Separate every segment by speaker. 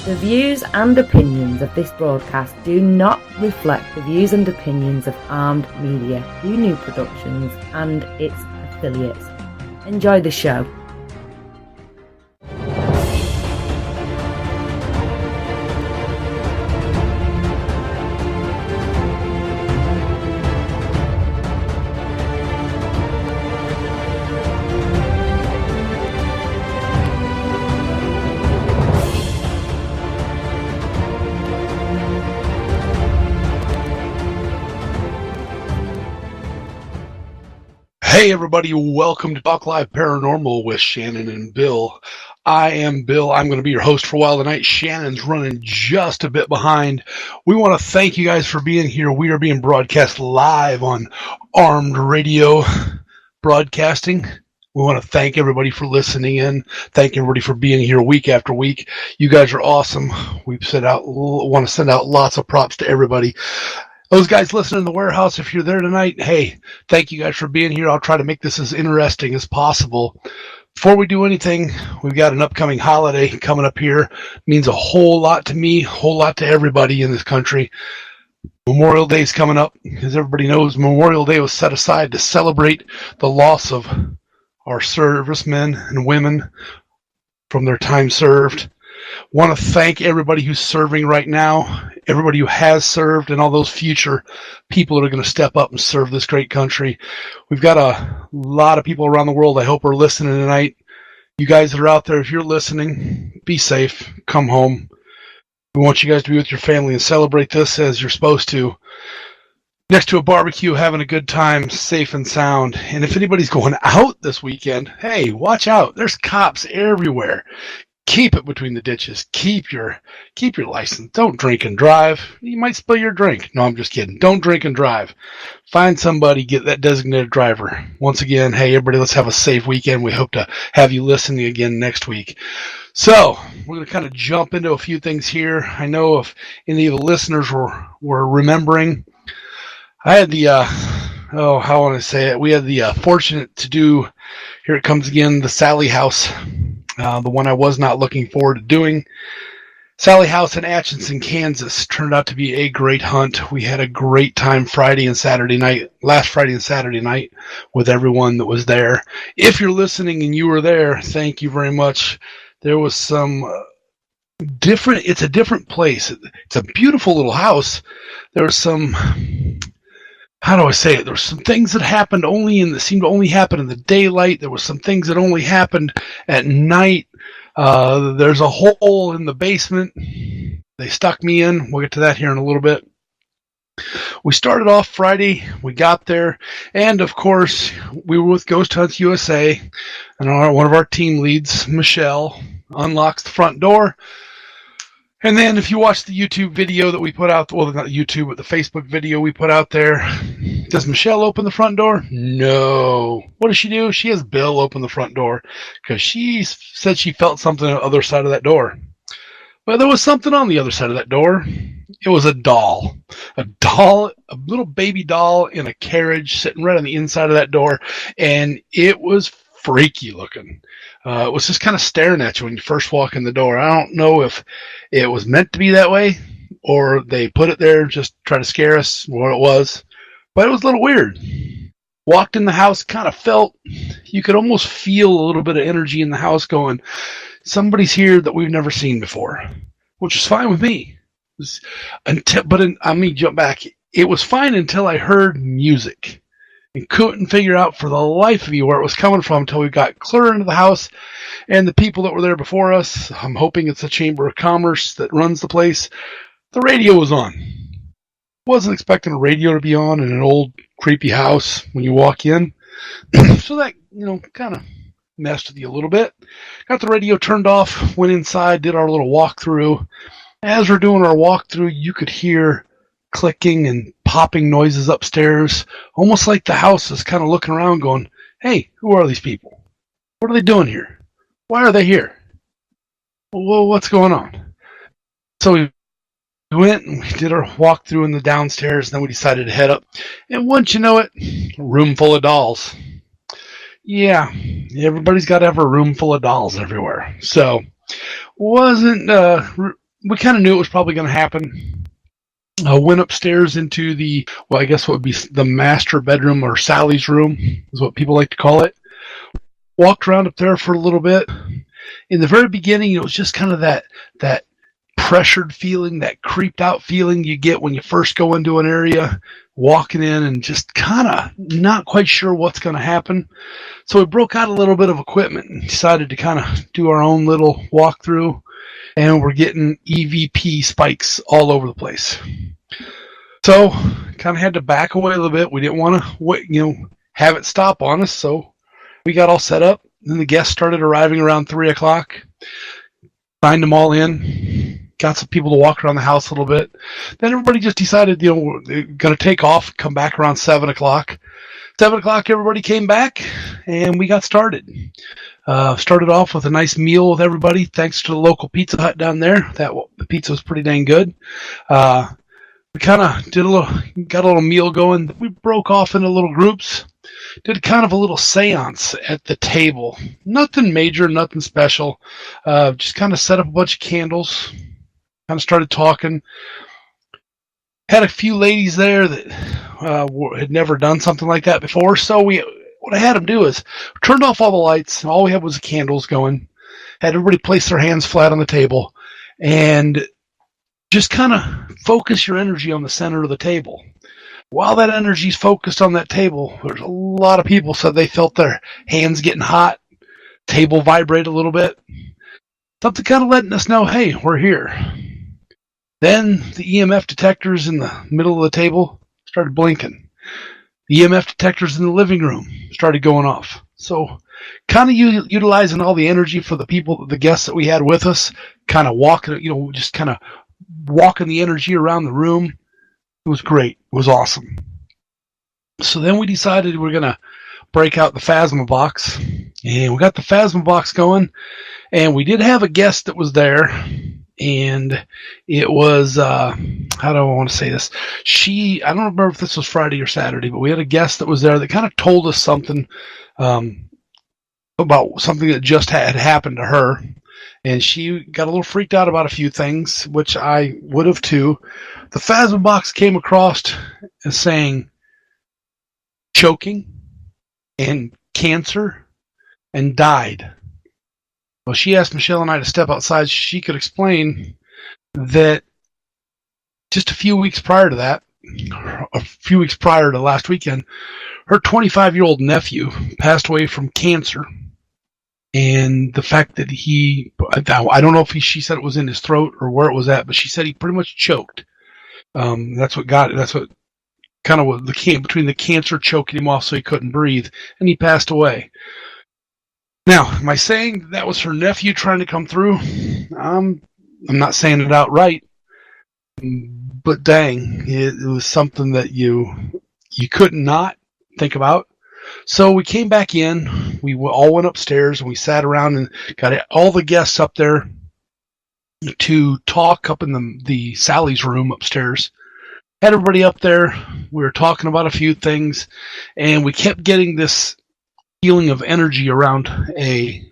Speaker 1: The views and opinions of this broadcast do not reflect the views and opinions of Armed Media, New Productions and its affiliates. Enjoy the show.
Speaker 2: Hey everybody, welcome to Talk Live Paranormal with Shannon and Bill. I am Bill. I'm going to be your host for a while tonight. Shannon's running just a bit behind. We want to thank you guys for being here. We are being broadcast live on Armed Radio Broadcasting. We want to thank everybody for listening in. Thank everybody for being here week after week. You guys are awesome. Want to send out lots of props to everybody. Those guys listening in the warehouse, if you're there tonight, hey, thank you guys for being here. I'll try to make this as interesting as possible. Before we do anything, we've got an upcoming holiday coming up here. It means a whole lot to me, a whole lot to everybody in this country. Memorial Day is coming up. As everybody knows, Memorial Day was set aside to celebrate the loss of our servicemen and women from their time served. Want to thank everybody who's serving right now, everybody who has served, and all those future people that are going to step up and serve this great country. We've got a lot of people around the world I hope are listening tonight. You guys that are out there, if you're listening, be safe. Come home. We want you guys to be with your family and celebrate this as you're supposed to. Next to a barbecue, having a good time, safe and sound. And if anybody's going out this weekend, hey, watch out. There's cops everywhere. Keep it between the ditches. Keep your license. Don't drink and drive. You might spill your drink. No, I'm just kidding. Don't drink and drive. Find somebody, get that designated driver. Once again, hey, everybody, let's have a safe weekend. We hope to have you listening again next week. So, we're going to kind of jump into a few things here. I know if any of the listeners were remembering, I had the, how I want to say it, we had the fortunate to do, here it comes again, the Sally House. The one I was not looking forward to doing. Sally House in Atchison, Kansas turned out to be a great hunt. We had a great time last Friday and Saturday night with everyone that was there. If you're listening and you were there, thank you very much. There was some it's a different place. It's a beautiful little house. There was some, how do I say it? There were some things that happened seemed to only happen in the daylight. There were some things that only happened at night. There's a hole in the basement. They stuck me in. We'll get to that here in a little bit. We started off Friday. We got there. And, of course, we were with Ghost Hunts USA. And one of our team leads, Michelle, unlocks the front door. And then if you watch the YouTube video that we put out, well, not YouTube, but the Facebook video we put out there, does Michelle open the front door? No. What does she do? She has Bill open the front door because she said she felt something on the other side of that door. Well, there was something on the other side of that door. It was a doll. A little baby doll in a carriage sitting right on the inside of that door, and it was freaky looking. It was just kind of staring at you when you first walk in the door. I don't know if it was meant to be that way or they put it there just to try to scare us, what it was. But it was a little weird. Walked in the house, kind of felt, you could almost feel a little bit of energy in the house going, somebody's here that we've never seen before, which is fine with me. Let me jump back. It was fine until I heard music. And couldn't figure out for the life of you where it was coming from until we got clear into the house. And the people that were there before us, I'm hoping it's the Chamber of Commerce that runs the place, the radio was on. Wasn't expecting a radio to be on in an old creepy house when you walk in. So that, kind of messed with you a little bit. Got the radio turned off, went inside, did our little walkthrough. As we're doing our walkthrough, you could hear clicking and popping noises upstairs, almost like the house is kind of looking around going, hey, who are these people? What are they doing here? Why are they here? Well, what's going on? So we went and we did our walkthrough in the downstairs, and then we decided to head up. And once you know it, a room full of dolls. Yeah, everybody's got to have a room full of dolls everywhere. So wasn't we kind of knew it was probably going to happen. Went upstairs into I guess what would be the master bedroom, or Sally's room is what people like to call it. Walked around up there for a little bit. In the very beginning, it was just kind of that pressured feeling, that creeped out feeling you get when you first go into an area, walking in and just kind of not quite sure what's going to happen. So we broke out a little bit of equipment and decided to kind of do our own little walkthrough, and we're getting EVP spikes all over the place. So kind of had to back away a little bit. We didn't want to, have it stop on us. So we got all set up. Then the guests started arriving around 3 o'clock. Signed them all in. Got some people to walk around the house a little bit. Then everybody just decided, we're going to take off, come back around 7 o'clock. 7 o'clock, everybody came back, and we got started. Started off with a nice meal with everybody, thanks to the local Pizza Hut down there. The pizza was pretty dang good. We kind of got a little meal going. We broke off into little groups. Did kind of a little seance at the table. Nothing major, nothing special. Just kind of set up a bunch of candles. Kind of started talking. Had a few ladies there that had never done something like that before. So what I had them do is turned off all the lights. All we had was the candles going. Had everybody place their hands flat on the table and just kind of focus your energy on the center of the table. While that energy is focused on that table, there's a lot of people said they felt their hands getting hot, table vibrate a little bit. Something kind of letting us know, hey, we're here. Then the EMF detectors in the middle of the table started blinking. The EMF detectors in the living room started going off. So kind of utilizing all the energy for the guests that we had with us, kind of walking, just kind of walking the energy around the room. It was great. It was awesome. So then we decided we're going to break out the Phasma box. And we got the Phasma box going. And we did have a guest that was there. And it was, how do I want to say this? I don't remember if this was Friday or Saturday, but we had a guest that was there that kind of told us something about something that just had happened to her. And she got a little freaked out about a few things, which I would have too. The Phasma box came across as saying choking and cancer and died. Well, she asked Michelle and I to step outside so she could explain that just a few weeks prior to that, a few weeks prior to last weekend, her 25-year-old nephew passed away from cancer. And the fact that I don't know if she said it was in his throat or where it was at, but she said he pretty much choked. That's what kind of was between the cancer choking him off so he couldn't breathe, and he passed away. Now, am I saying that was her nephew trying to come through? I'm not saying it outright, but dang, it was something that you could not think about. So we came back in, we all went upstairs, and we sat around and got all the guests up there to talk up in the Sally's room upstairs. Had everybody up there, we were talking about a few things, and we kept getting this feeling of energy around a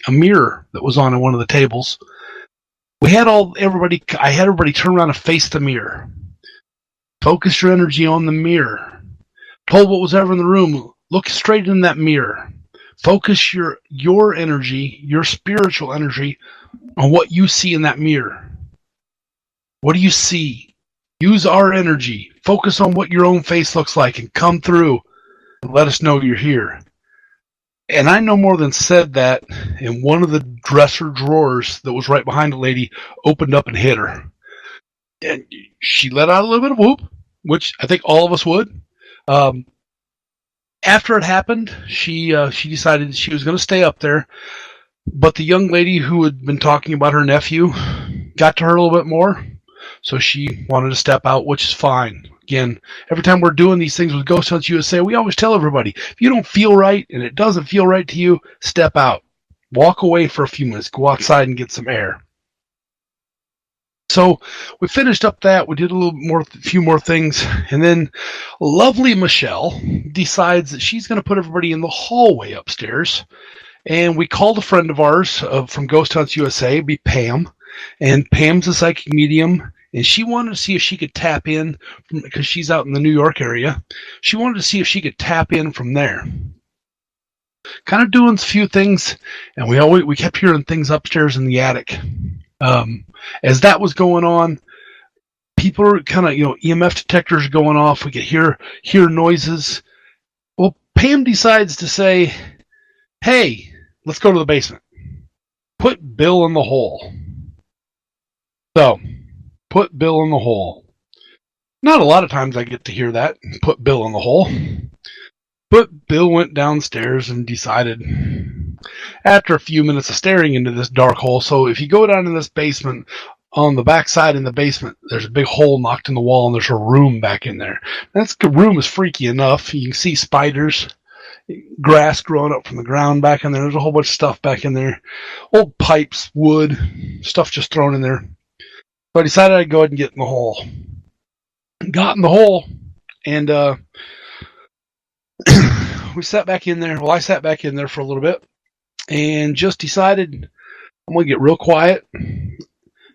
Speaker 2: mirror that was on one of the tables. I had everybody turn around and face the mirror. Focus your energy on the mirror. Told what was ever in the room, look straight in that mirror. Focus your energy, your spiritual energy, on what you see in that mirror. What do you see? Use our energy. Focus on what your own face looks like and come through and let us know you're here. And I no more than said that, and one of the dresser drawers that was right behind the lady opened up and hit her. And she let out a little bit of whoop, which I think all of us would. After it happened, she decided she was going to stay up there, but the young lady who had been talking about her nephew got to her a little bit more, so she wanted to step out, which is fine. Again, every time we're doing these things with Ghost Hunts USA, we always tell everybody, if you don't feel right and it doesn't feel right to you, step out. Walk away for a few minutes. Go outside and get some air. So we finished up that. We did a few more things. And then lovely Michelle decides that she's going to put everybody in the hallway upstairs. And we called a friend of ours from Ghost Hunts USA, be Pam. And Pam's a psychic medium, and she wanted to see if she could tap in, because she's out in the New York area. She wanted to see if she could tap in from there. Kind of doing a few things, and we kept hearing things upstairs in the attic. As that was going on, people are kind of, EMF detectors going off. We could hear noises. Well, Pam decides to say, "Hey, let's go to the basement. Put Bill in the hole." So, put Bill in the hole. Not a lot of times I get to hear that, put Bill in the hole. But Bill went downstairs and decided, after a few minutes of staring into this dark hole, so if you go down in this basement, on the back side in the basement, there's a big hole knocked in the wall, and there's a room back in there. The room is freaky enough. You can see spiders, grass growing up from the ground back in there. There's a whole bunch of stuff back in there. Old pipes, wood, stuff just thrown in there. So I decided I'd go ahead and get in the hole. Got in the hole, and we sat back in there. Well, I sat back in there for a little bit, and just decided I'm going to get real quiet.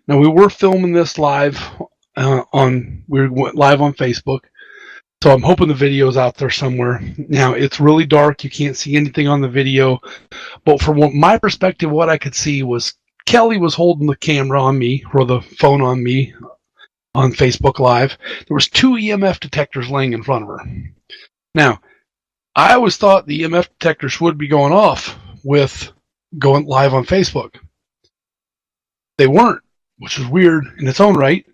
Speaker 2: Now, we were filming this live we went live on Facebook, so I'm hoping the video's out there somewhere. Now, it's really dark. You can't see anything on the video, but from my perspective, what I could see was Kelly was holding the camera on me, or the phone on me, on Facebook Live. There was 2 EMF detectors laying in front of her. Now, I always thought the EMF detectors would be going off with going live on Facebook. They weren't, which was weird in its own right.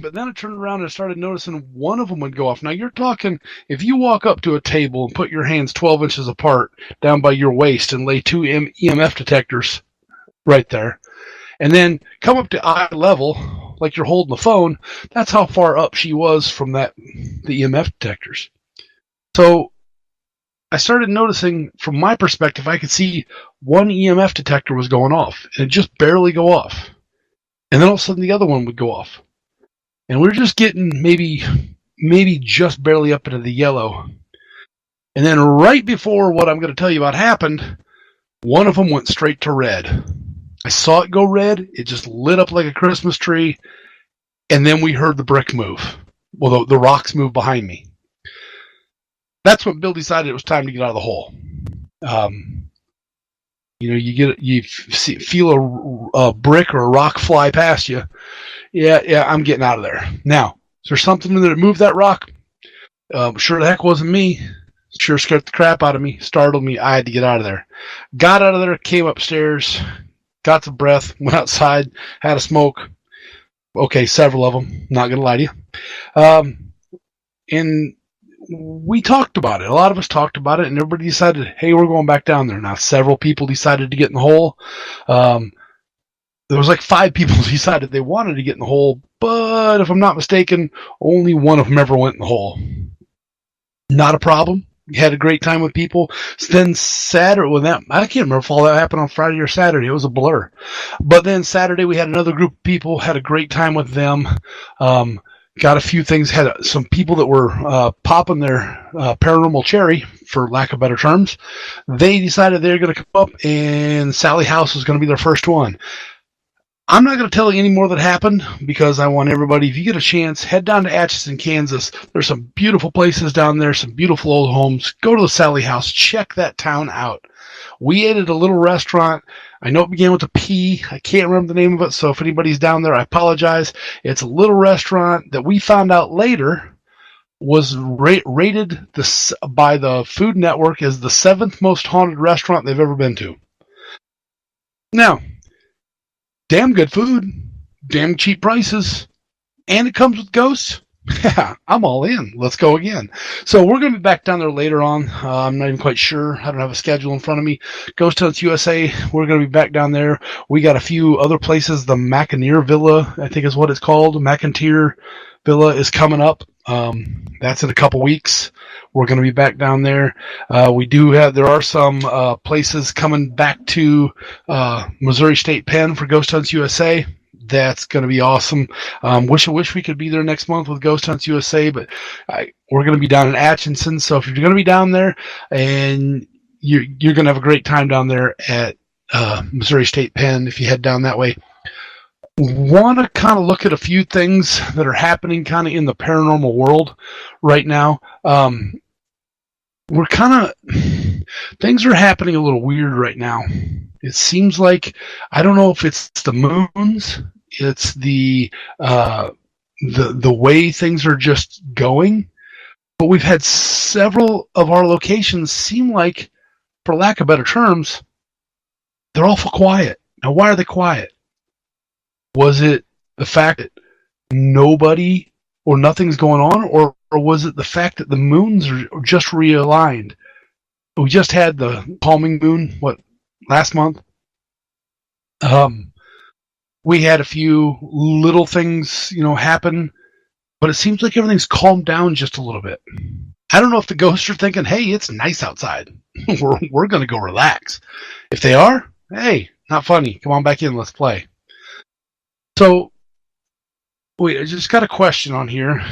Speaker 2: But then I turned around and started noticing one of them would go off. Now, you're talking, if you walk up to a table and put your hands 12 inches apart down by your waist and lay 2 EMF detectors right there, and then come up to eye level, like you're holding the phone, that's how far up she was from the EMF detectors. So I started noticing, from my perspective, I could see one EMF detector was going off, and it'd just barely go off. And then all of a sudden the other one would go off. And we were just getting maybe just barely up into the yellow. And then right before what I'm going to tell you about happened, one of them went straight to red. I saw it go red. It just lit up like a Christmas tree. And then we heard the brick move. Well, the rocks move behind me. That's when Bill decided it was time to get out of the hole. You feel a brick or a rock fly past you. Yeah, I'm getting out of there. Now, is there something that moved that rock? Sure the heck wasn't me. Sure scared the crap out of me, startled me. I had to get out of there. Got out of there, came upstairs, got some breath, went outside, had a smoke. Okay, several of them, not going to lie to you. And we talked about it. A lot of us talked about it, and everybody decided, hey, we're going back down there. Now, several people decided to get in the hole. There was like 5 people who decided they wanted to get in the hole, but if I'm not mistaken, only one of them ever went in the hole. Not a problem. We had a great time with people. Then Saturday, I can't remember if all that happened on Friday or Saturday. It was a blur. But then Saturday we had another group of people, had a great time with them. Got a few things, had some people that were popping their paranormal cherry, for lack of better terms. They decided they were going to come up, and Sally House was going to be their first one. I'm not going to tell you any more that happened, because I want everybody, if you get a chance, head down to Atchison, Kansas. There's some beautiful places down there, some beautiful old homes. Go to the Sally House. Check that town out. We ate at a little restaurant. I know it began with a P. I can't remember the name of it, so if anybody's down there, I apologize. It's a little restaurant that we found out later was rated by the Food Network as the 7th most haunted restaurant they've ever been to. Now, damn good food, damn cheap prices, and it comes with ghosts. Yeah, I'm all in. Let's go again. So we're going to be back down there later on. I'm not even quite sure. I don't have a schedule in front of me. Ghost Hunts USA, we're going to be back down there. We got a few other places. The McIntyre Villa, I think is what it's called. McIntyre Villa is coming up. That's in a couple weeks. We're going to be back down there. There are some places coming back to Missouri State Pen for Ghost Hunts USA. That's going to be awesome. Wish we could be there next month with Ghost Hunts USA, but we're going to be down in Atchison. So if you're going to be down there, and you're going to have a great time down there at Missouri State Pen if you head down that way. want to kind of look at a few things that are happening kind of in the paranormal world right now. We're kind of things are happening a little weird right now. It seems like I don't know if it's the moons, it's the way things are just going. But we've had several of our locations seem like, for lack of better terms, they're awful quiet. Now, why are they quiet? Was it the fact that nobody or nothing's going on, or was it the fact that the moons are just realigned? We just had the calming moon, last month? We had a few little things, happen, but it seems like everything's calmed down just a little bit. I don't know if the ghosts are thinking, hey, it's nice outside. we're going to go relax. If they are, hey, not funny. Come on back in. Let's play. So, wait, I just got a question on here.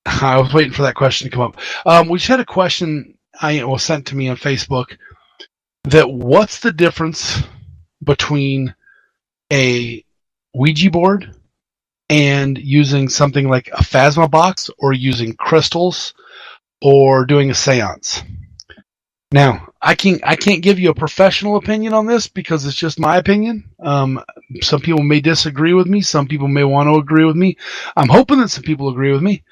Speaker 2: I was waiting for that question to come up. We just had a question was sent to me on Facebook that what's the difference between a Ouija board and using something like a Phasma box, or using crystals, or doing a seance. Now, I can't give you a professional opinion on this because it's just my opinion. Some people may disagree with me. Some people may want to agree with me. I'm hoping that some people agree with me.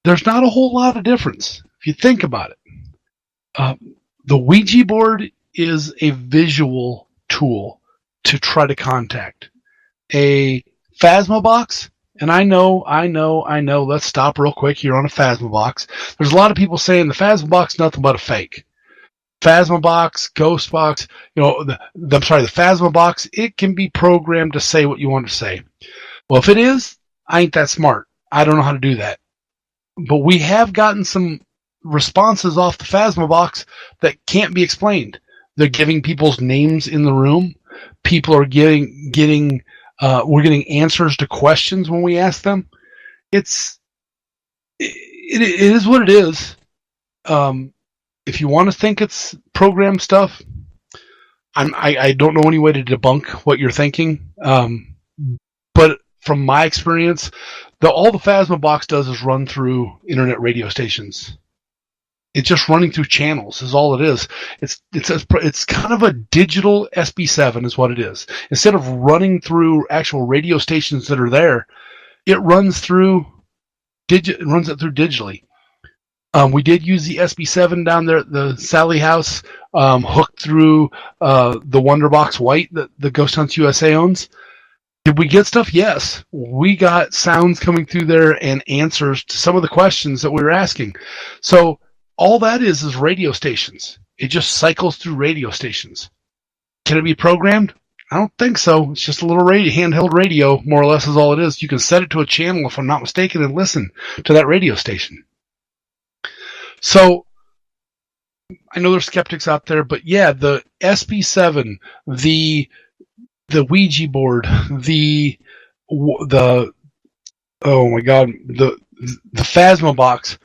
Speaker 2: There's not a whole lot of difference if you think about it. The Ouija board is a visual tool to try to contact. A Phasma box, and I know, let's stop real quick here on a Phasma box. There's a lot of people saying the Phasma box is nothing but a fake. Phasma box, ghost box, the Phasma box, it can be programmed to say what you want to say. Well, if it is, I ain't that smart. I don't know how to do that. But we have gotten some responses off the Phasma box that can't be explained. They're giving people's names in the room. People are getting we're getting answers to questions when we ask them. It is what it is. If you want to think it's programmed stuff, I don't know any way to debunk what you're thinking. But from my experience, all the Phasma box does is run through internet radio stations. It's just running through channels is all it is. It's kind of a digital SB7 is what it is. Instead of running through actual radio stations that are there, it runs it through digitally. We did use the SB7 down there at the Sally House, hooked through the Wonderbox White that the Ghost Hunts USA owns. Did we get stuff? Yes. We got sounds coming through there and answers to some of the questions that we were asking. So all that is radio stations. It just cycles through radio stations. Can it be programmed? I don't think so. It's just a little handheld radio, more or less is all it is. You can set it to a channel, if I'm not mistaken, and listen to that radio station. So I know there's skeptics out there, but yeah, the SB7, the Ouija board, the oh my god, the Phasma box,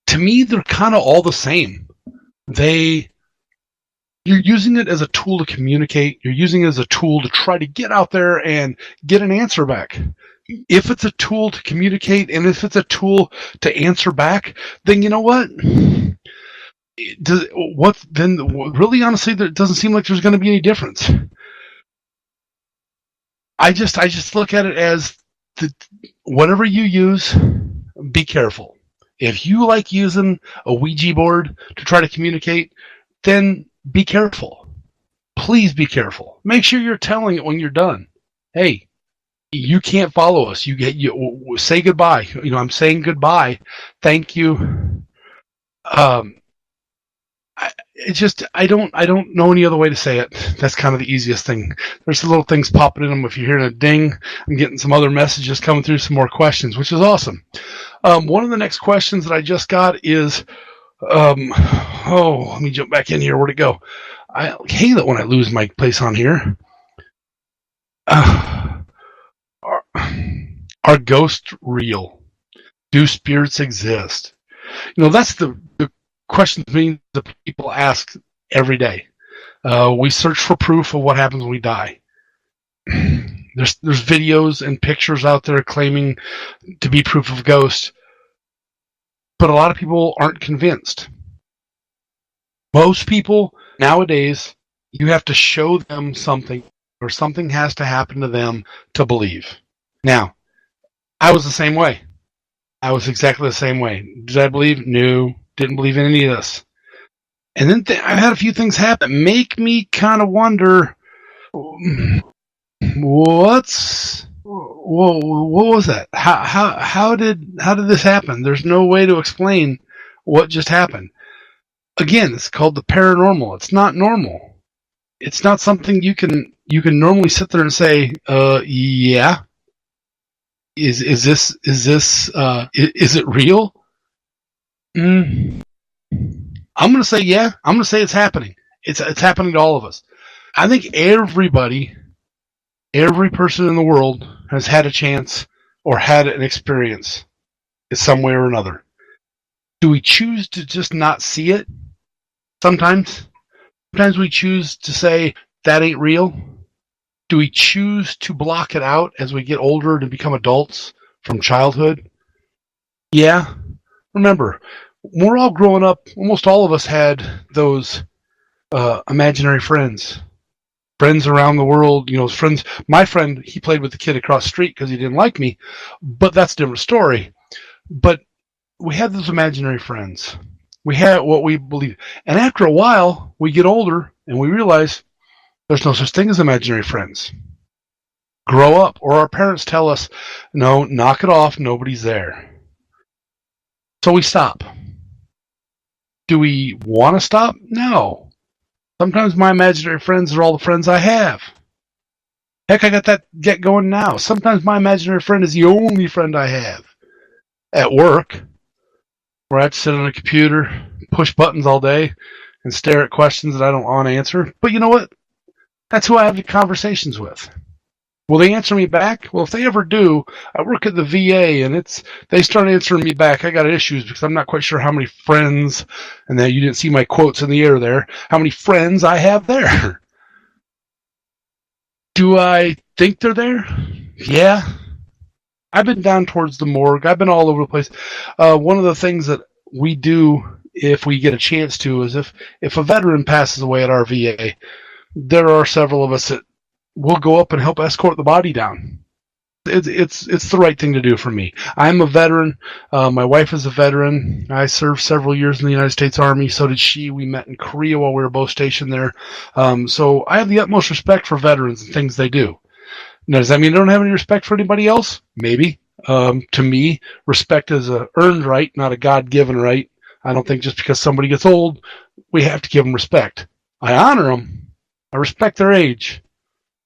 Speaker 2: to me, they're kind of all the same. You're using it as a tool to communicate. You're using it as a tool to try to get out there and get an answer back. If it's a tool to communicate, and if it's a tool to answer back, then you know what? Really, honestly, it doesn't seem like there's going to be any difference. I just look at it as whatever you use, be careful. If you like using a Ouija board to try to communicate, then be careful. Please be careful. Make sure you're telling it when you're done. Hey, you can't follow us. You say goodbye. I'm saying goodbye. Thank you. I don't know any other way to say it. That's kind of the easiest thing. There's little things popping in them. If you're hearing a ding, I'm getting some other messages coming through, some more questions, which is awesome. One of the next questions that I just got is, let me jump back in here. Where'd it go? I hate it when I lose my place on here. Are ghosts real? Do spirits exist? That's the questions that people ask every day. We search for proof of what happens when we die. there's videos and pictures out there claiming to be proof of ghosts, but a lot of people aren't convinced. Most people nowadays, you have to show them something, or something has to happen to them to believe. Now, I was the same way. I was exactly the same way. Did I believe? No. Didn't believe in any of this. And then I've had a few things happen that make me kind of wonder, what was that? How did this happen? There's no way to explain what just happened. Again, it's called the paranormal. It's not normal. It's not something you can normally sit there and say, yeah. Is it real? I'm going to say yeah. I'm going to say it's happening. It's happening to all of us. I think every person in the world has had a chance or had an experience in some way or another. Do we choose to just not see it? Sometimes we choose to say that ain't real. Do we choose to block it out as we get older to become adults from childhood? Yeah. Remember, when we're all growing up, almost all of us had those imaginary friends. Friends around the world, friends. My friend, he played with the kid across the street because he didn't like me, but that's a different story. But we had those imaginary friends. We had what we believe. And after a while, we get older and we realize there's no such thing as imaginary friends. Grow up, or our parents tell us, no, knock it off, nobody's there. So we stop. Do we want to stop? No. Sometimes my imaginary friends are all the friends I have. Heck, I got that get going now. Sometimes my imaginary friend is the only friend I have. At work, where I have to sit on a computer, push buttons all day, and stare at questions that I don't want to answer. But you know what? That's who I have the conversations with. Will they answer me back? Well, if they ever do, I work at the VA, and they start answering me back. I got issues because I'm not quite sure how many friends, and that you didn't see my quotes in the air there, how many friends I have there. Do I think they're there? Yeah. I've been down towards the morgue. I've been all over the place. One of the things that we do if we get a chance to is if a veteran passes away at our VA, there are several of us that will go up and help escort the body down. It's the right thing to do for me. I'm a veteran. My wife is a veteran. I served several years in the United States Army. So did she. We met in Korea while we were both stationed there. So I have the utmost respect for veterans and things they do. Now, does that mean I don't have any respect for anybody else? Maybe. To me, respect is a earned right, not a God-given right. I don't think just because somebody gets old, we have to give them respect. I honor them. I respect their age.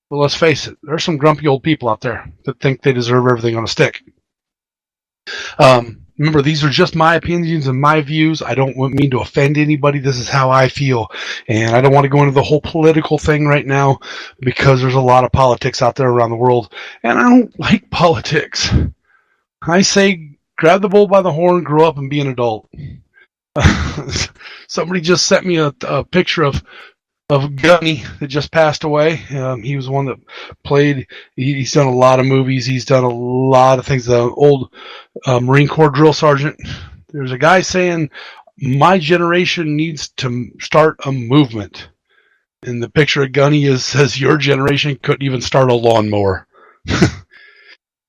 Speaker 2: But let's face it, there's some grumpy old people out there that think they deserve everything on a stick. Remember, these are just my opinions and my views. I don't mean to offend anybody. This is how I feel. And I don't want to go into the whole political thing right now because there's a lot of politics out there around the world. And I don't like politics. I say, grab the bull by the horn, grow up and be an adult. Somebody just sent me a picture of Gunny that just passed away. He was one that played. He's done a lot of movies. He's done a lot of things. The old Marine Corps drill sergeant. There's a guy saying, my generation needs to start a movement. And the picture of Gunny says, your generation couldn't even start a lawnmower.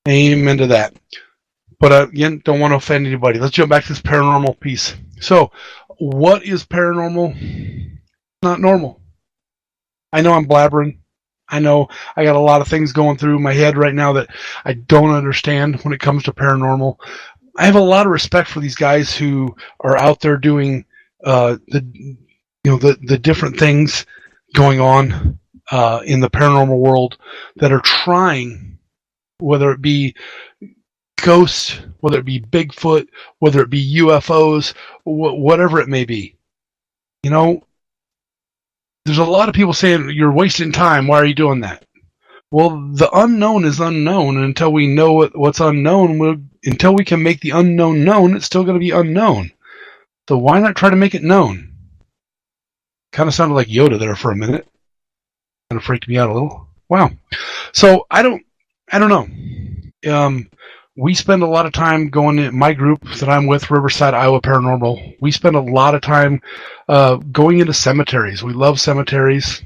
Speaker 2: Amen to that. But again, don't want to offend anybody. Let's jump back to this paranormal piece. So, what is paranormal? Not normal. I know I'm blabbering. I know I got a lot of things going through my head right now that I don't understand when it comes to paranormal. I have a lot of respect for these guys who are out there doing the different things going on in the paranormal world that are trying, whether it be ghosts, whether it be Bigfoot, whether it be UFOs, whatever it may be. There's a lot of people saying, you're wasting time. Why are you doing that? Well, the unknown is unknown. And until we know what's unknown, until we can make the unknown known, it's still going to be unknown. So why not try to make it known? Kind of sounded like Yoda there for a minute. Kind of freaked me out a little. Wow. So I don't know. We spend a lot of time going in my group that I'm with, Riverside, Iowa Paranormal. We spend a lot of time going into cemeteries. We love cemeteries.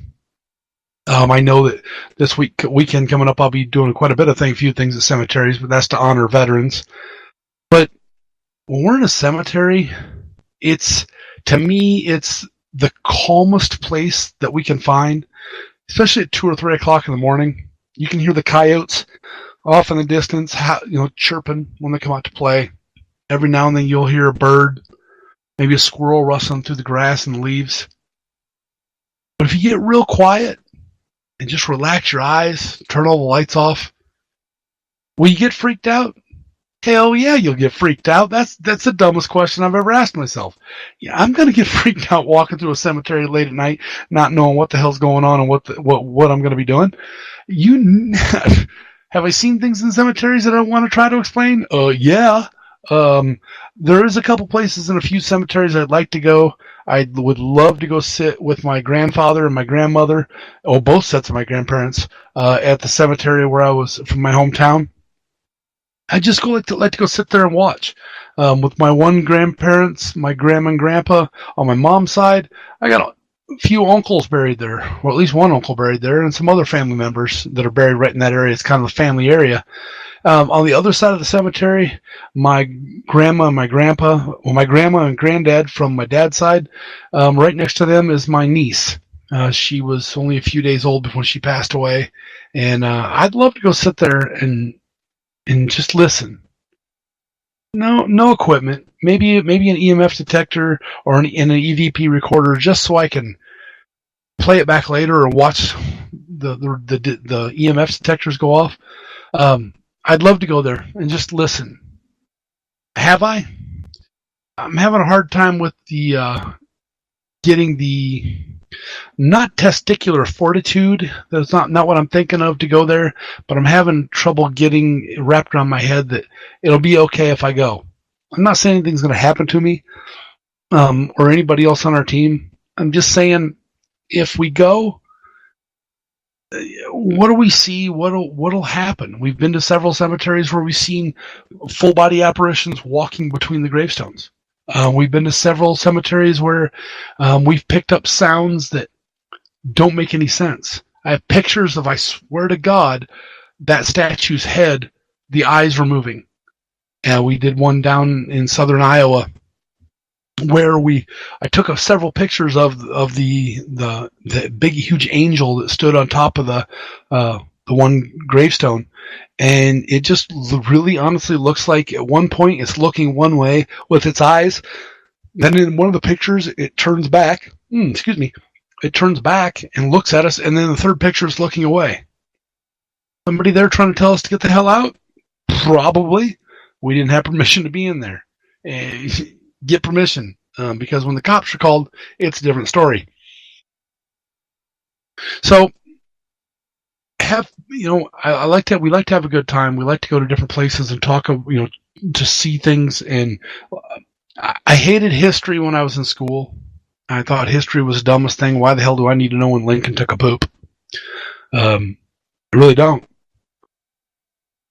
Speaker 2: I know that this weekend coming up, I'll be doing quite a few things at cemeteries, but that's to honor veterans. But when we're in a cemetery, to me, it's the calmest place that we can find, especially at 2 or 3 o'clock in the morning. You can hear the coyotes off in the distance, chirping when they come out to play. Every now and then you'll hear a bird, maybe a squirrel rustling through the grass and the leaves. But if you get real quiet and just relax your eyes, turn all the lights off, will you get freaked out? Hell yeah, you'll get freaked out. That's the dumbest question I've ever asked myself. Yeah, I'm gonna get freaked out walking through a cemetery late at night, not knowing what the hell's going on and what I'm gonna be doing. Have I seen things in cemeteries that I want to try to explain? Yeah. There is a couple places in a few cemeteries I'd like to go. I would love to go sit with my grandfather and my grandmother, or both sets of my grandparents, at the cemetery where I was from my hometown. I just like to go sit there and watch. With my one grandparents, my grandma and grandpa on my mom's side, I got a few uncles buried there, or at least one uncle buried there, and some other family members that are buried right in that area. It's kind of a family area. On the other side of the cemetery, my grandma and my grandpa, my grandma and granddad from my dad's side, right next to them is my niece. She was only a few days old before she passed away, and I'd love to go sit there and just listen. No equipment. Maybe an EMF detector or an EVP recorder, just so I can play it back later or watch the EMF detectors go off. I'd love to go there and just listen. Have I? I'm having a hard time with the getting the not testicular fortitude. That's not what I'm thinking of to go there, but I'm having trouble getting wrapped around my head that it'll be okay if I go. I'm not saying anything's going to happen to me or anybody else on our team. I'm just saying if we go, what do we see? What'll happen? We've been to several cemeteries where we've seen full body apparitions walking between the gravestones. We've been to several cemeteries where we've picked up sounds that don't make any sense. I have pictures of, I swear to God, that statue's head, the eyes were moving. We did one down in southern Iowa where I took several pictures of the big huge angel that stood on top of the one gravestone, and it just really honestly looks like at one point it's looking one way with its eyes, then in one of the pictures it turns back. It turns back and looks at us, and then the third picture is looking away. Somebody there trying to tell us to get the hell out? Probably. We didn't have permission to be in there. Get permission, because when the cops are called, it's a different story. So, we like to have a good time. We like to go to different places and talk, to see things. And I hated history when I was in school. I thought history was the dumbest thing. Why the hell do I need to know when Lincoln took a poop? I really don't.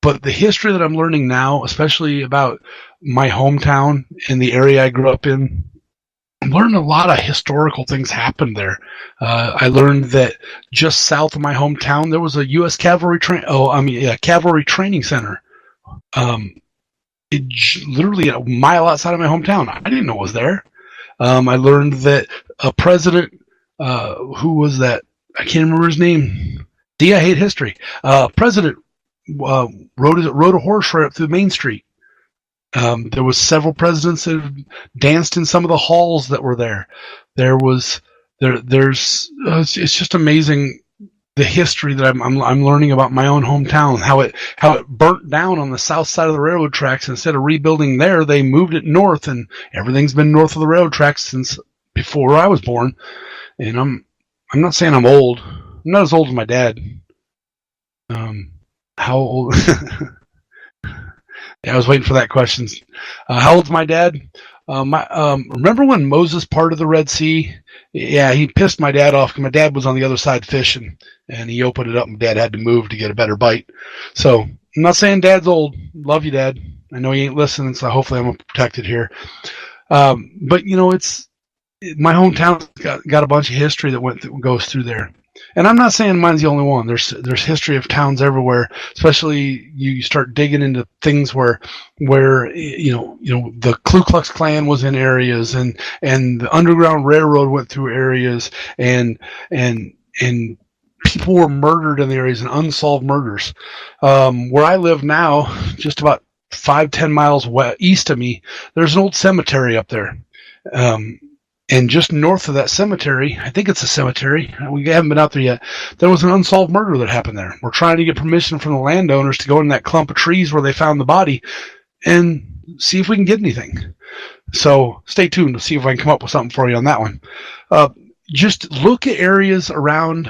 Speaker 2: But the history that I'm learning now, especially about my hometown and the area I grew up in, I'm learning a lot of historical things happened there. I learned that just south of my hometown, there was a U.S. cavalry training center. It literally a mile outside of my hometown. I didn't know it was there. I learned that a president, who was that? I can't remember his name. See, I hate history. President rode a horse right up through Main Street. There was several presidents that danced in some of the halls that were there. There's it's just amazing the history that I'm learning about my own hometown, how it burnt down on the south side of the railroad tracks. Instead of rebuilding there, they moved it north, and everything's been north of the railroad tracks since before I was born. And I'm not saying I'm old. I'm not as old as my dad. How old? Yeah, I was waiting for that question. How old's my dad? Remember when Moses parted the Red Sea? Yeah, he pissed my dad off because my dad was on the other side fishing, and he opened it up, and Dad had to move to get a better bite. So I'm not saying Dad's old. Love you, Dad. I know he ain't listening, so hopefully I'm protected here. But it's my hometown's got a bunch of history that goes through there. And I'm not saying mine's the only one. There's history of towns everywhere, especially you start digging into things where the Ku Klux Klan was in areas, and the Underground Railroad went through areas, and people were murdered in the areas, and unsolved murders. Where I live now, just about 5-10 miles east of me, there's an old cemetery up there. And just north of that cemetery, I think it's a cemetery, we haven't been out there yet, there was an unsolved murder that happened there. We're trying to get permission from the landowners to go in that clump of trees where they found the body and see if we can get anything. So stay tuned to see if I can come up with something for you on that one. Just look at areas around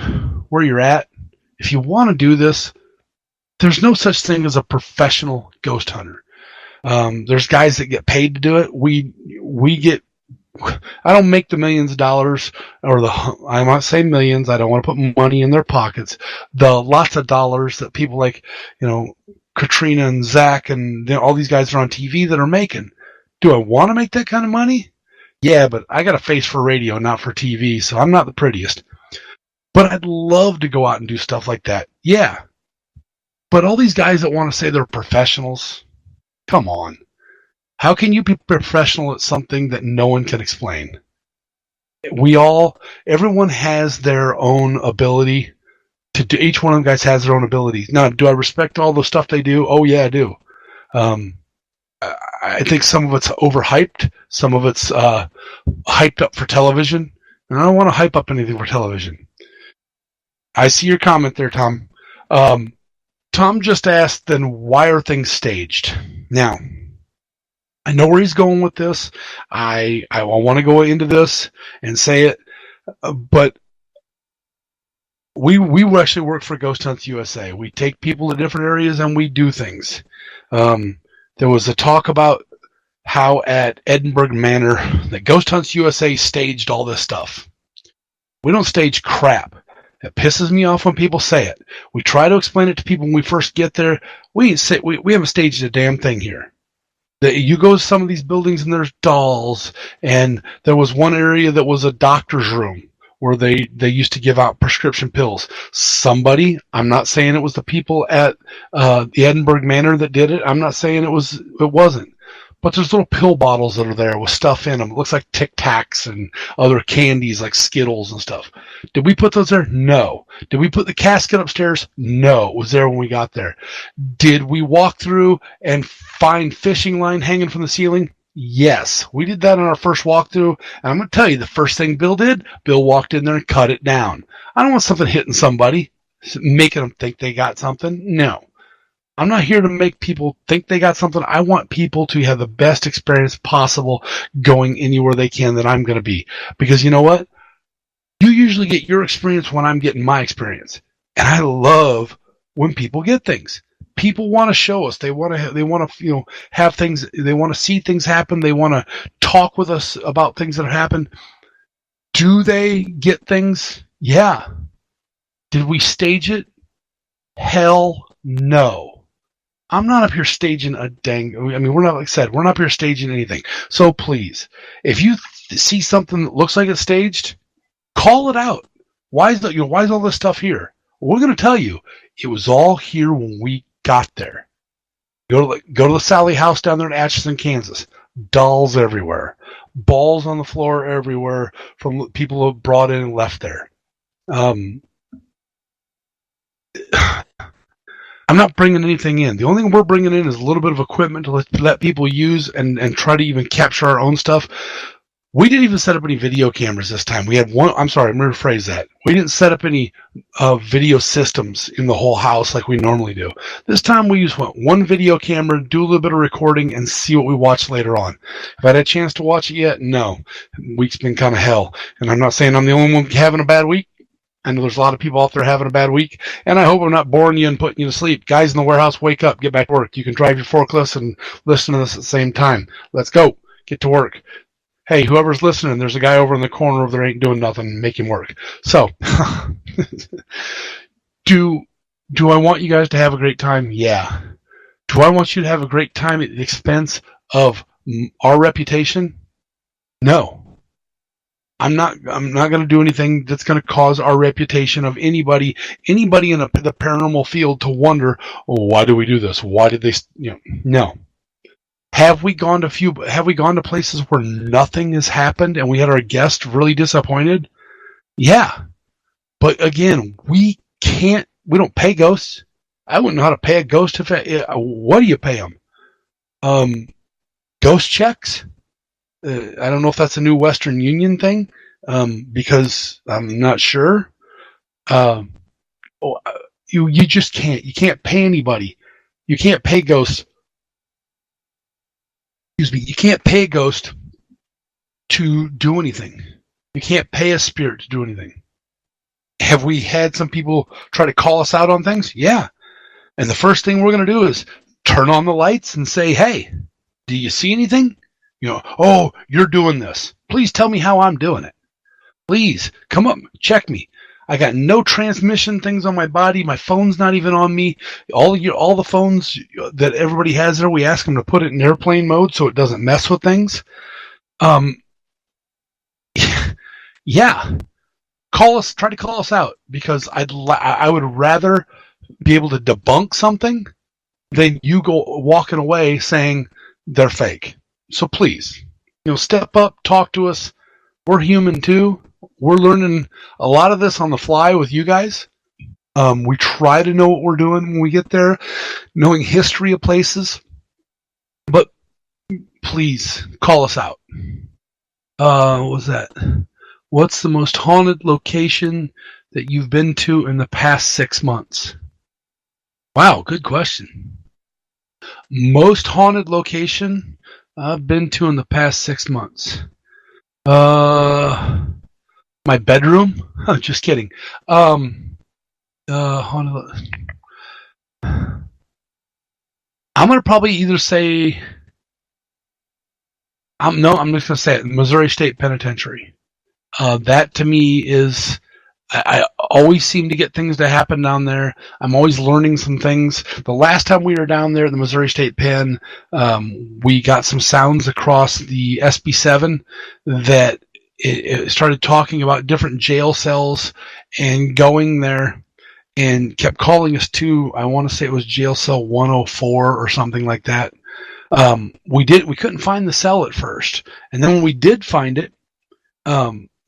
Speaker 2: where you're at. If you want to do this, there's no such thing as a professional ghost hunter. There's guys that get paid to do it. We get, I don't make the millions of dollars, I might say millions. I don't want to put money in their pockets. The lots of dollars that people like, Katrina and Zach and all these guys are on TV that are making. Do I want to make that kind of money? Yeah, but I got a face for radio, not for TV, so I'm not the prettiest. But I'd love to go out and do stuff like that. Yeah. But all these guys that want to say they're professionals, come on. How can you be professional at something that no one can explain? Everyone has their own ability to do. Each one of them guys has their own abilities. Now, do I respect all the stuff they do? Oh yeah, I do. I think some of it's overhyped. Some of it's hyped up for television. And I don't want to hype up anything for television. I see your comment there, Tom. Tom just asked, then why are things staged? Now, I know where he's going with this. I want to go into this and say it, but we actually work for Ghost Hunts USA. We take people to different areas and we do things. There was a talk about how at Edinburgh Manor that Ghost Hunts USA staged all this stuff. We don't stage crap. It pisses me off when people say it. We try to explain it to people when we first get there. We haven't staged a damn thing here. You go to some of these buildings and there's dolls, and there was one area that was a doctor's room where they used to give out prescription pills. Somebody, I'm not saying it was the people at the Edinburgh Manor that did it. I'm not saying it wasn't. But there's little pill bottles that are there with stuff in them. It looks like Tic Tacs and other candies like Skittles and stuff. Did we put those there? No. Did we put the casket upstairs? No. It was there when we got there. Did we walk through and find fishing line hanging from the ceiling? Yes. We did that on our first walkthrough. And I'm going to tell you, the first thing Bill did, Bill walked in there and cut it down. I don't want something hitting somebody, making them think they got something. No. I'm not here to make people think they got something. I want people to have the best experience possible going anywhere they can that I'm going to be. Because you know what? You usually get your experience when I'm getting my experience. And I love when people get things. People want to show us. They want to have things. They want to see things happen. They want to talk with us about things that have happened. Do they get things? Yeah. Did we stage it? Hell no. I'm not up here staging we're not, like I said, we're not up here staging anything. So please, if you see something that looks like it's staged, call it out. Why is all this stuff here? Well, we're going to tell you, it was all here when we got there. Go to the Sally house down there in Atchison, Kansas. Dolls everywhere. Balls on the floor everywhere from people who brought in and left there. I'm not bringing anything in. The only thing we're bringing in is a little bit of equipment to let people use and try to even capture our own stuff. We didn't even set up any video cameras this time. We had one. I'm sorry, I'm going to rephrase that. We didn't set up any video systems in the whole house like we normally do. This time we used one video camera, do a little bit of recording, and see what we watch later on. Have I had a chance to watch it yet? No. Week's been kind of hell. And I'm not saying I'm the only one having a bad week. I know there's a lot of people out there having a bad week, and I hope I'm not boring you and putting you to sleep. Guys in the warehouse, wake up, get back to work. You can drive your forklifts and listen to this at the same time. Let's go. Get to work. Hey, whoever's listening, there's a guy over in the corner over there ain't doing nothing. Make him work. So, do I want you guys to have a great time? Yeah. Do I want you to have a great time at the expense of our reputation? No. I'm not going to do anything that's going to cause our reputation of anybody in the paranormal field to wonder, oh, why do we do this? Why did they, no. Have we gone to places where nothing has happened and we had our guests really disappointed? Yeah. But again, we don't pay ghosts. I wouldn't know how to pay a ghost what do you pay them? Ghost checks? I don't know if that's a new Western Union thing, because I'm not sure. You just can't. You can't pay anybody. You can't pay ghosts. Excuse me. You can't pay a ghost to do anything. You can't pay a spirit to do anything. Have we had some people try to call us out on things? Yeah. And the first thing we're going to do is turn on the lights and say, hey, do you see anything? Oh, you're doing this. Please tell me how I'm doing it. Please come up, check me. I got no transmission things on my body. My phone's not even on me. All the phones that everybody has there, we ask them to put it in airplane mode so it doesn't mess with things. Yeah. Try to call us out, because I would rather be able to debunk something than you go walking away saying they're fake. So please, step up, talk to us. We're human too. We're learning a lot of this on the fly with you guys. We try to know what we're doing when we get there, knowing history of places. But please call us out. What was that? What's the most haunted location that you've been to in the past 6 months? Wow, good question. Most haunted location I've been to in the past 6 months. My bedroom? Just kidding. Haunted. I'm gonna probably either say. I'm just gonna say it. Missouri State Penitentiary. That to me is. I always seem to get things to happen down there. I'm always learning some things. The last time we were down there at the Missouri State Pen, we got some sounds across the SB7 that it started talking about different jail cells, and going there and kept calling us to, I want to say it was jail cell 104 or something like that. We couldn't find the cell at first. And then when we did find it,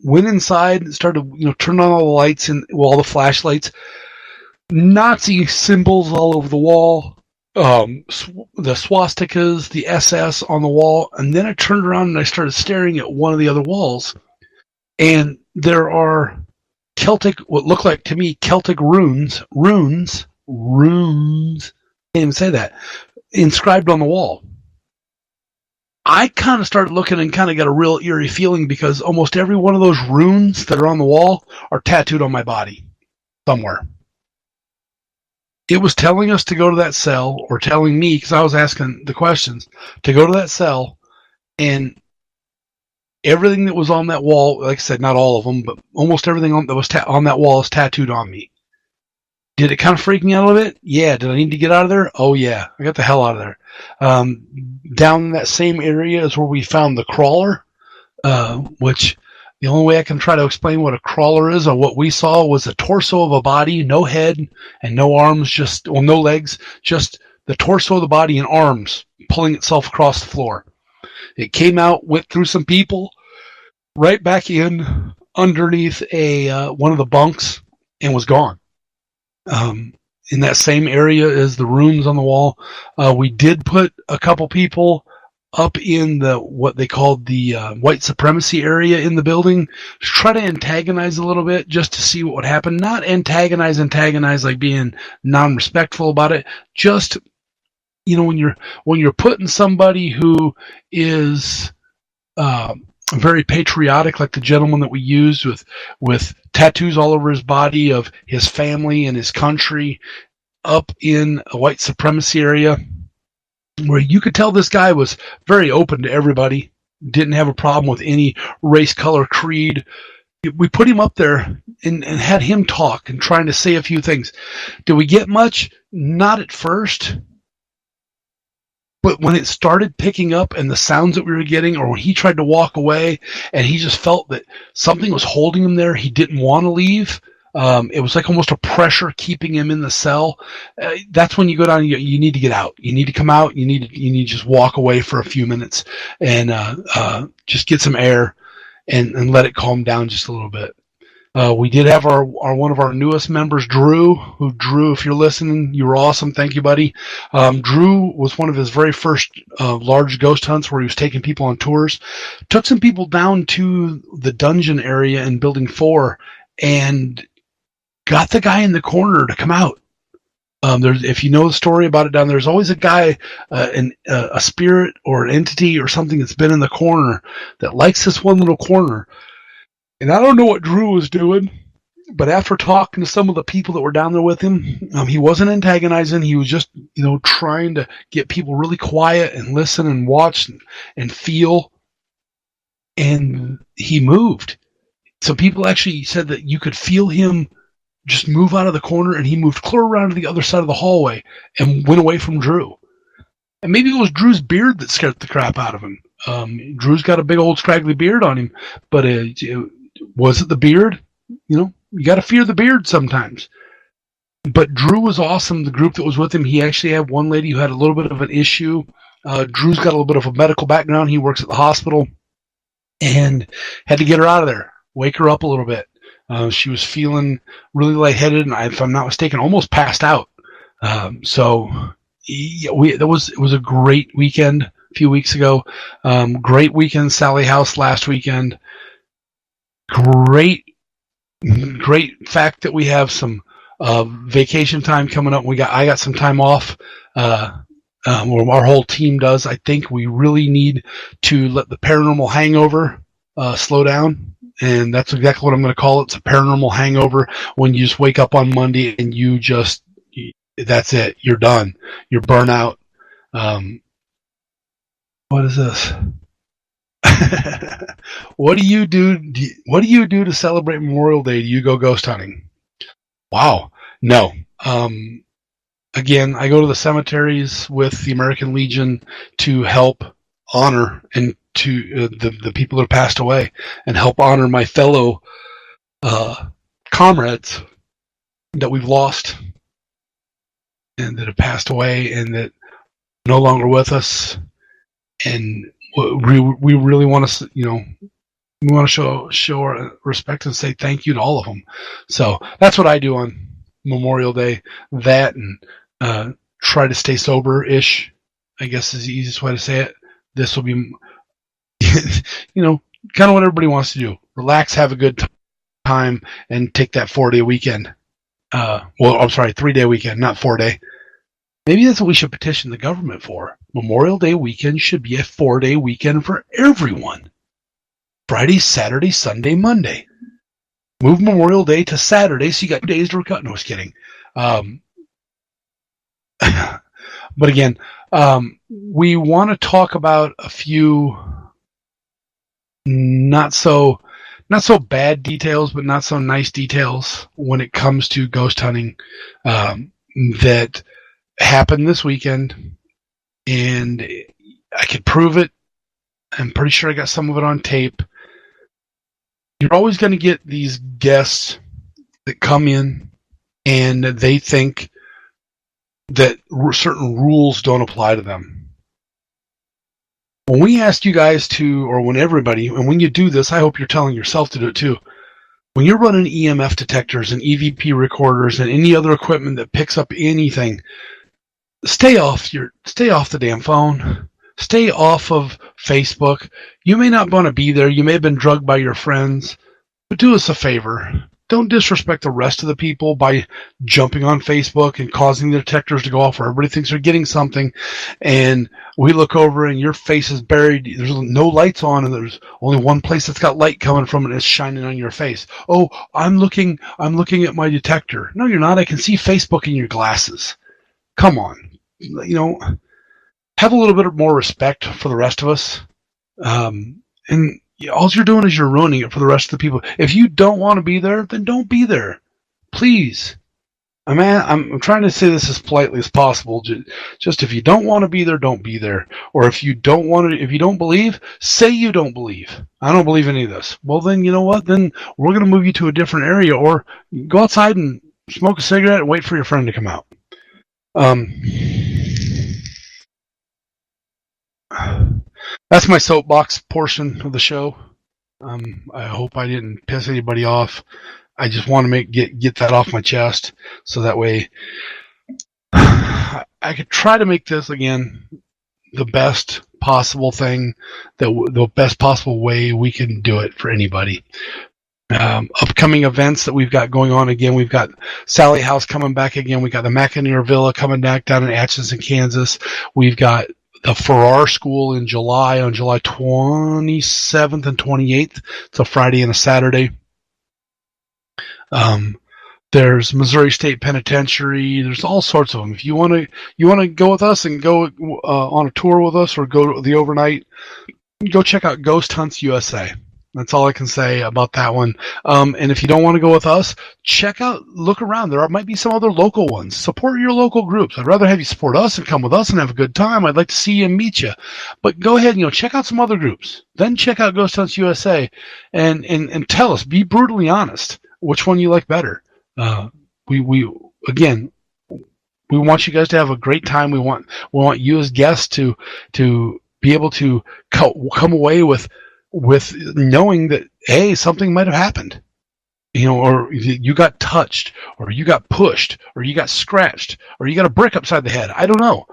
Speaker 2: went inside and started, turning on all the lights and all the flashlights, Nazi symbols all over the wall, the swastikas, the SS on the wall. And then I turned around and I started staring at one of the other walls, and there are what look like to me Celtic runes, can't even say that, inscribed on the wall. I kind of started looking and kind of got a real eerie feeling, because almost every one of those runes that are on the wall are tattooed on my body somewhere. It was telling us to go to that cell, or telling me, because I was asking the questions, to go to that cell, and everything that was on that wall, like I said, not all of them, but almost everything that was on that wall is tattooed on me. Did it kind of freak me out a little bit? Yeah. Did I need to get out of there? Oh, yeah. I got the hell out of there. Down in that same area is where we found the crawler, which the only way I can try to explain what a crawler is, or what we saw, was the torso of a body, no head and no arms, no legs, just the torso of the body and arms pulling itself across the floor. It came out, went through some people, right back in underneath one of the bunks, and was gone. In that same area is the runes on the wall. We did put a couple people up in what they called the white supremacy area in the building, to try to antagonize a little bit, just to see what would happen. Not antagonize like being non-respectful about it. Just, when you're putting somebody who is very patriotic, like the gentleman that we used with tattoos all over his body of his family and his country, up in a white supremacy area, where you could tell this guy was very open to everybody, didn't have a problem with any race, color, creed. We put him up there and had him talk and trying to say a few things. Did we get much? Not at first. But when it started picking up and the sounds that we were getting, or when he tried to walk away and he just felt that something was holding him there, he didn't want to leave. It was like almost a pressure keeping him in the cell. That's when you go down. You need to get out. You need to come out. You need to just walk away for a few minutes and just get some air and let it calm down just a little bit. We did have our one of our newest members, Drew. Drew, if you're listening, you were awesome. Thank you, buddy. Drew was one of his very first large ghost hunts where he was taking people on tours. Took some people down to the dungeon area in Building 4 and got the guy in the corner to come out. If you know the story about it down there's always a guy, a spirit or an entity or something that's been in the corner that likes this one little corner. And I don't know what Drew was doing, but after talking to some of the people that were down there with him, he wasn't antagonizing. He was just, trying to get people really quiet and listen and watch and feel. And he moved. Some people actually said that you could feel him just move out of the corner, and he moved clear around to the other side of the hallway and went away from Drew. And maybe it was Drew's beard that scared the crap out of him. Drew's got a big old scraggly beard on him, but was it the beard? You got to fear the beard sometimes. But Drew was awesome. The group that was with him, he actually had one lady who had a little bit of an issue. Drew's got a little bit of a medical background. He works at the hospital and had to get her out of there, wake her up a little bit. She was feeling really lightheaded and, if I'm not mistaken, almost passed out. It was a great weekend a few weeks ago. Great weekend, Sally House last weekend. Great fact that we have some vacation time coming up. I got some time off. Our whole team does. I think we really need to let the paranormal hangover slow down. And that's exactly what I'm going to call it. It's a paranormal hangover when you just wake up on Monday and that's it. You're done. You're burnt out. What is this? What do you do? What do you do to celebrate Memorial Day? Do you go ghost hunting? Wow. No. Again, I go to the cemeteries with the American Legion to help honor and to the people that have passed away and help honor my fellow comrades that we've lost and that have passed away and that are no longer with us. And we really want to, we want to show our respect and say thank you to all of them. So that's what I do on Memorial Day. That and try to stay sober-ish, I guess is the easiest way to say it. This will be, kind of what everybody wants to do. Relax, have a good time, and take that 4-day weekend. 3-day weekend, not 4-day. Maybe that's what we should petition the government for. Memorial Day weekend should be a 4-day weekend for everyone. Friday, Saturday, Sunday, Monday. Move Memorial Day to Saturday so you got 2 days to recover. No, I was kidding. But again, we want to talk about a few not so bad details, but not so nice details when it comes to ghost hunting that happened this weekend, and I could prove it. I'm pretty sure I got some of it on tape. You're always going to get these guests that come in and they think that certain rules don't apply to them. When we ask you guys to, or when everybody, and when you do this, I hope you're telling yourself to do it too. When you're running EMF detectors and EVP recorders and any other equipment that picks up anything, stay off the damn phone. Stay off of Facebook. You may not want to be there. You may have been drugged by your friends, but do us a favor. Don't disrespect the rest of the people by jumping on Facebook and causing the detectors to go off where everybody thinks they're getting something. And we look over and your face is buried. There's no lights on and there's only one place that's got light coming from it and it's shining on your face. Oh, I'm looking at my detector. No, you're not. I can see Facebook in your glasses. Come on. Have a little bit more respect for the rest of us. And all you're doing is you're ruining it for the rest of the people. If you don't want to be there, then don't be there. Please. I'm trying to say this as politely as possible. Just if you don't want to be there, don't be there. Or if you don't believe, say you don't believe. I don't believe any of this. Well, then you know what? Then we're going to move you to a different area, or go outside and smoke a cigarette and wait for your friend to come out. That's my soapbox portion of the show. I hope I didn't piss anybody off. I just want to get that off my chest, so that way I could try to make this again the best possible thing, the best possible way we can do it for anybody. Upcoming events that we've got going on again. We've got Sally House coming back again. We got the McInerney Villa coming back down in Atchison, Kansas. We've got the Farrar School in July, on July 27th and 28th. It's a Friday and a Saturday. There's Missouri State Penitentiary. There's all sorts of them. If you want to go with us and go on a tour with us, or go the overnight, go check out Ghost Hunts USA. That's all I can say about that one. And if you don't want to go with us, look around. There might be some other local ones. Support your local groups. I'd rather have you support us and come with us and have a good time. I'd like to see you and meet you. But go ahead and check out some other groups. Then check out Ghost Hunts USA and tell us. Be brutally honest. Which one you like better? We want you guys to have a great time. We want you as guests to be able to come away with knowing that, hey, something might have happened, or you got touched, or you got pushed, or you got scratched, or you got a brick upside the head. I don't know.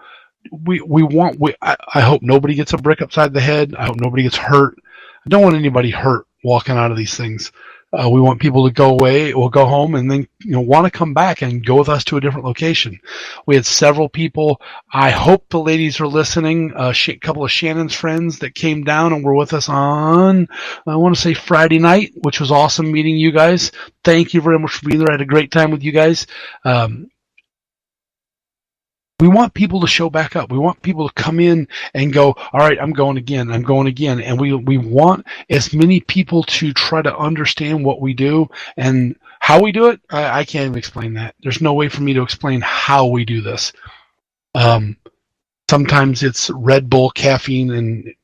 Speaker 2: I hope nobody gets a brick upside the head. I hope nobody gets hurt. I don't want anybody hurt walking out of these things. We want people to go away or go home and then want to come back and go with us to a different location. We had several people. I hope the ladies are listening. A couple of Shannon's friends that came down and were with us on, I want to say, Friday night, which was awesome meeting you guys. Thank you very much for being there. I had a great time with you guys. We want people to show back up. We want people to come in and go, all right, I'm going again. And we want as many people to try to understand what we do and how we do it. I can't even explain that. There's no way for me to explain how we do this. Sometimes it's Red Bull, caffeine,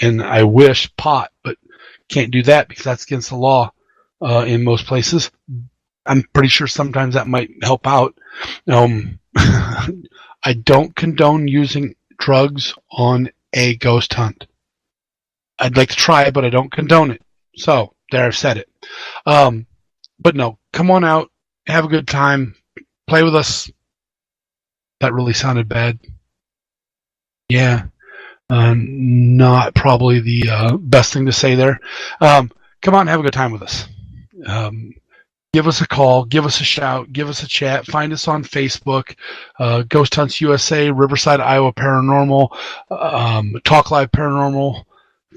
Speaker 2: and I wish pot, but can't do that because that's against the law in most places. I'm pretty sure sometimes that might help out. I don't condone using drugs on a ghost hunt. I'd like to try it, but I don't condone it. So, there, I've said it. But no, come on out, have a good time, play with us. That really sounded bad. Yeah, not probably the best thing to say there. Come on and have a good time with us. Give us a call, give us a shout, give us a chat. Find us on Facebook, Ghost Hunts USA, Riverside, Iowa Paranormal, Talk Live Paranormal.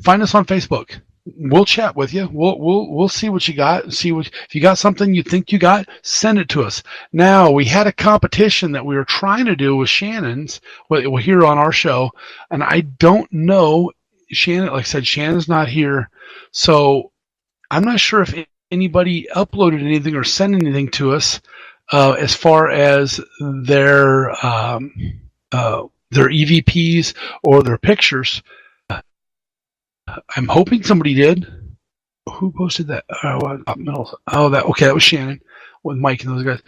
Speaker 2: Find us on Facebook. We'll chat with you. We'll see what you got. If you got something you think you got, send it to us. Now, we had a competition that we were trying to do with Shannon's. We'll hear on our show, and I don't know. Shannon, like I said, Shannon's not here, so I'm not sure if anybody uploaded anything or sent anything to us as far as their EVPs or their pictures. I'm hoping somebody did. Who posted that? That was Shannon with Mike and those guys.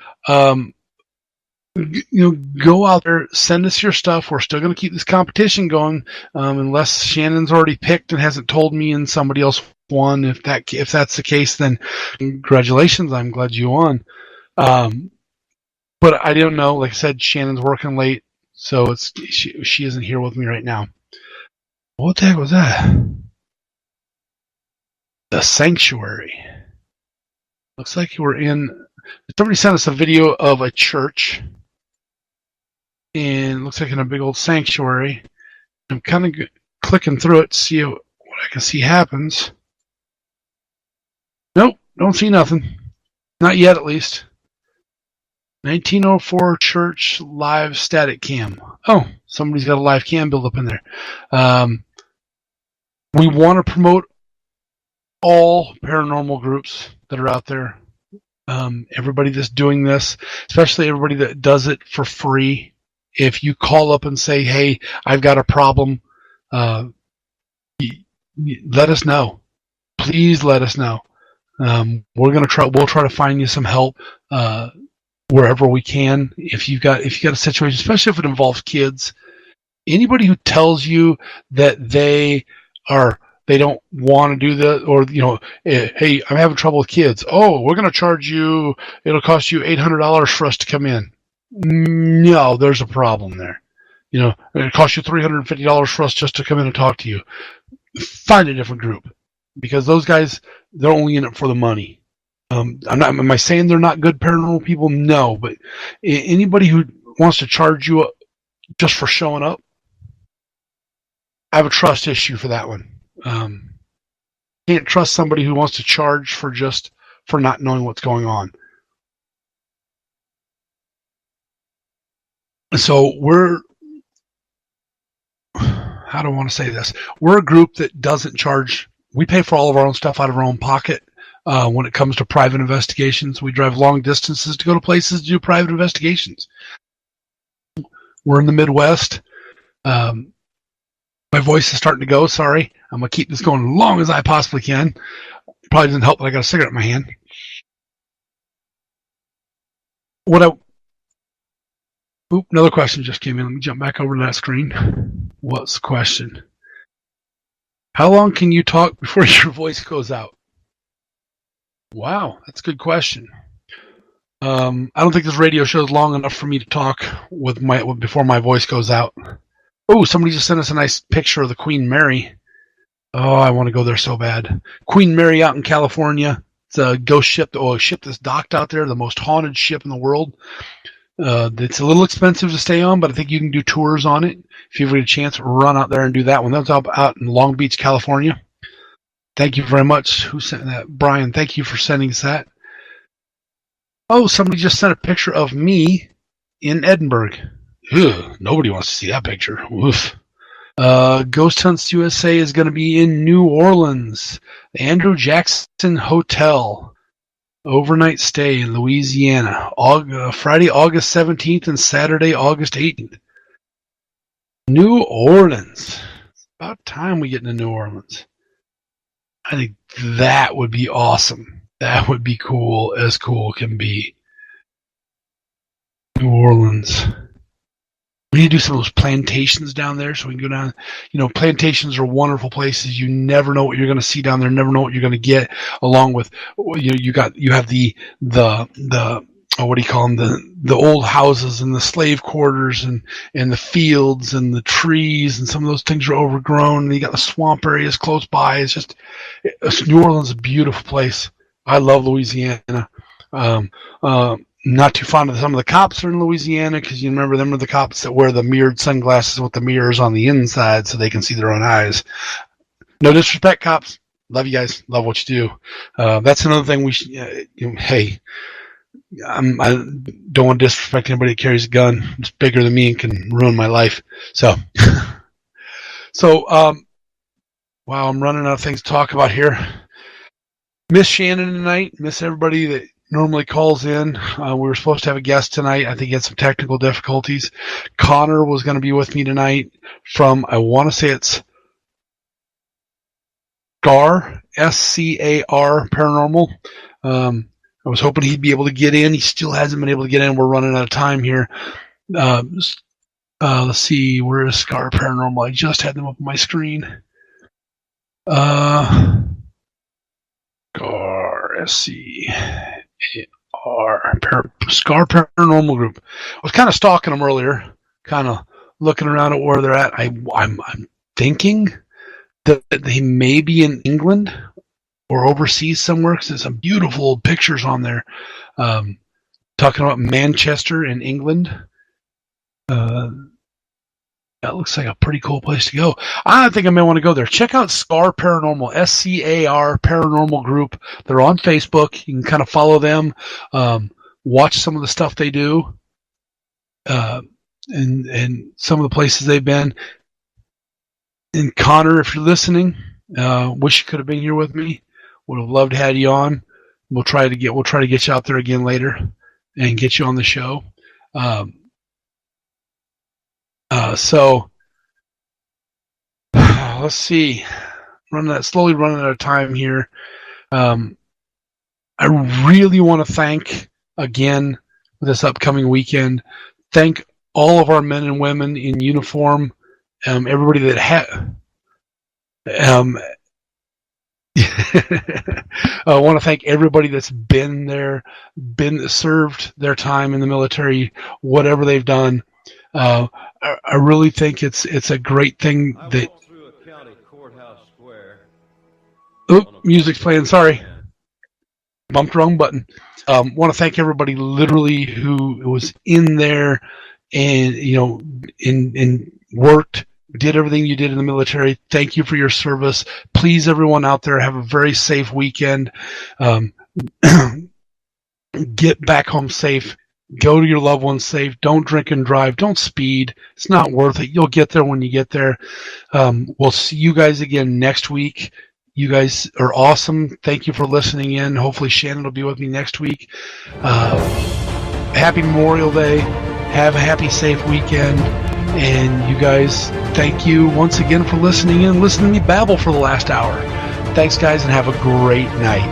Speaker 2: Go out there, send us your stuff. We're still going to keep this competition going unless Shannon's already picked and hasn't told me and somebody else won. If that's the case, then congratulations. I'm glad you won. But I don't know. Like I said, Shannon's working late, so she isn't here with me right now. What the heck was that? The sanctuary. Looks like we're in. Somebody sent us a video of a church, and it looks like in a big old sanctuary. I'm kind of clicking through it to see what I can see happens. Nope, don't see nothing. Not yet, at least. 1904 church live static cam. Oh, somebody's got a live cam built up in there. We want to promote all paranormal groups that are out there. Everybody that's doing this, especially everybody that does it for free. If you call up and say, "Hey, I've got a problem," let us know. Please let us know. We'll try to find you some help wherever we can. If you've got a situation, especially if it involves kids, anybody who tells you that they don't want to do that, or hey, I'm having trouble with kids. Oh, we're going to charge you. It'll cost you $800 for us to come in. No, there's a problem there. It costs you $350 for us just to come in and talk to you. Find a different group, because those guys, they're only in it for the money. Am I saying they're not good paranormal people? No, but anybody who wants to charge you just for showing up, I have a trust issue for that one. Can't trust somebody who wants to charge for not knowing what's going on. So how do I want to say this? We're a group that doesn't charge. We pay for all of our own stuff out of our own pocket. When it comes to private investigations, we drive long distances to go to places to do private investigations. We're in the Midwest. My voice is starting to go. Sorry. I'm going to keep this going as long as I possibly can. Probably doesn't help that I got a cigarette in my hand. Another question just came in. Let me jump back over to that screen. What's the question? How long can you talk before your voice goes out? Wow, that's a good question. I don't think this radio show is long enough for me to talk before my voice goes out. Oh, somebody just sent us a nice picture of the Queen Mary. Oh, I want to go there so bad. Queen Mary out in California. It's a ghost ship. A ship that's docked out there, the most haunted ship in the world. It's a little expensive to stay on, but I think you can do tours on it. If you ever get a chance, run out there and do that one. That's out in Long Beach, California. Thank you very much. Who sent that? Brian, thank you for sending us that. Oh, somebody just sent a picture of me in Edinburgh. Ugh, nobody wants to see that picture. Oof. Ghost Hunts USA is going to be in New Orleans. The Andrew Jackson Hotel. Overnight stay in Louisiana. Friday, August 17th and Saturday, August 18th. New Orleans. It's about time we get into New Orleans. I think that would be awesome. That would be cool as cool can be. New Orleans. We need to do some of those plantations down there so we can go down. Plantations are wonderful places. You never know what you're going to see down there. Never know what you're going to get. Along with, you have the what do you call them? The old houses and the slave quarters and the fields and the trees, and some of those things are overgrown. And you got the swamp areas close by. New Orleans is a beautiful place. I love Louisiana. Not too fond of some of the cops that are in Louisiana, because you remember them are the cops that wear the mirrored sunglasses with the mirrors on the inside so they can see their own eyes. No disrespect, cops. Love you guys. Love what you do. That's another thing we should. Hey, I don't want to disrespect anybody that carries a gun. It's bigger than me and can ruin my life. So, wow, I'm running out of things to talk about here. Miss Shannon tonight. Miss everybody that normally calls in. We were supposed to have a guest tonight. I think he had some technical difficulties. Connor was going to be with me tonight from, I want to say it's SCAR, S-C-A-R Paranormal. I was hoping he'd be able to get in. He still hasn't been able to get in. We're running out of time here. Let's see. Where is SCAR Paranormal? I just had them up on my screen. SCAR, S-C-A-R, SCAR Paranormal Group. I was kind of stalking them earlier, kind of looking around at where they're at. I'm thinking that they may be in England or overseas somewhere, because there's some beautiful pictures on there talking about Manchester in England. That looks like a pretty cool place to go. I think I may want to go there. Check out SCAR Paranormal, S-C-A-R Paranormal Group. They're on Facebook. You can kind of follow them, watch some of the stuff they do, and some of the places they've been. And Connor, if you're listening, Wish you could have been here with me. Would have loved to have you on. We'll try to get you out there again later and get you on the show. So let's see. Slowly running out of time here. I really want to thank again this upcoming weekend. Thank all of our men and women in uniform. Everybody that had. I want to thank everybody that's been there, served their time in the military, whatever they've done. I really think it's a great thing that.
Speaker 3: Through a county courthouse square.
Speaker 2: Music's playing. Sorry, bumped the wrong button. Want to thank everybody literally who was in there and in worked. Did everything you did in the military. Thank you for your service. Please, everyone out there, have a very safe weekend. Get back home safe. Go to your loved ones safe. Don't drink and drive. Don't speed. It's not worth it. You'll get there when you get there. We'll see you guys again next week. You guys are awesome. Thank you for listening in. Hopefully Shannon will be with me next week. Happy Memorial Day. Have a happy, safe weekend. And you guys, thank you once again for listening in. Listen to me babble for the last hour. Thanks, guys, and have a great night.